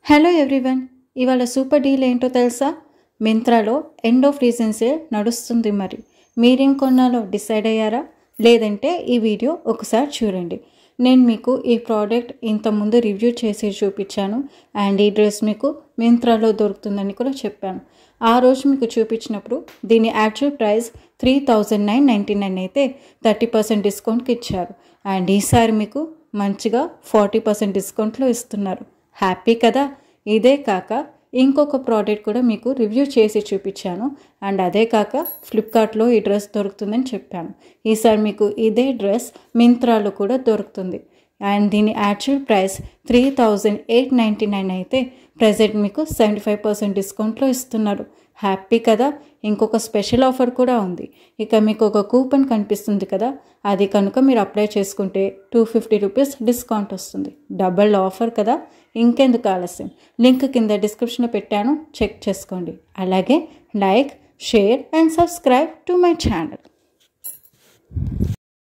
Hello everyone, ఇవాళ super deal ఏంటో తెలుసా? మింత్రాలో ఎండ్ ఆఫ్ రీజన్ సేల్ నడుస్తుంది. మరి మీరేం కొన్నాలో డిసైడ్ అయ్యారా? లేదంటే ఈ వీడియో ఒకసారి చూడండి. నేను మీకు ఈ ప్రోడక్ట్ ఇంతకుముందు రివ్యూ చేసి చూపించాను అండ్ ఈ డ్రెస్ మీకు మింత్రాలో దొరుకుతుందని కూడా చెప్పాను. ఆ రోజు మీకు చూపించినప్పుడు దీని యాక్చువల్ ప్రైస్ 3999 అయితే 30% డిస్కౌంట్కి ఇచ్చారు అండ్ ఈసారి మీకు మంచిగా 40% డిస్కౌంట్లో ఇస్తున్నారు. హ్యాపీ కదా? ఇదే కాక ఇంకొక ప్రోడక్ట్ కూడా మీకు రివ్యూ చేసి చూపించాను అండ్ అదే కాక ఫ్లిప్కార్ట్లో ఈ డ్రెస్ దొరుకుతుందని చెప్పాను. ఈసారి మీకు ఇదే డ్రెస్ మింత్రాలో కూడా దొరుకుతుంది అండ్ దీని యాక్చువల్ ప్రైస్ 3899 అయితే ప్రజెంట్ మీకు 75% డిస్కౌంట్లో ఇస్తున్నారు. హ్యాపీ కదా? ఇంకొక స్పెషల్ ఆఫర్ కూడా ఉంది. ఇక మీకు ఒక కూపన్ కనిపిస్తుంది కదా, అది కనుక మీరు అప్లై చేసుకుంటే 250 రూపీస్ డిస్కౌంట్ వస్తుంది. డబల్ ఆఫర్ కదా, ఇంకెందుకు ఆలస్యం? లింక్ కింద డిస్క్రిప్షన్లో పెట్టాను, చెక్ చేసుకోండి. అలాగే like, share and subscribe to my channel.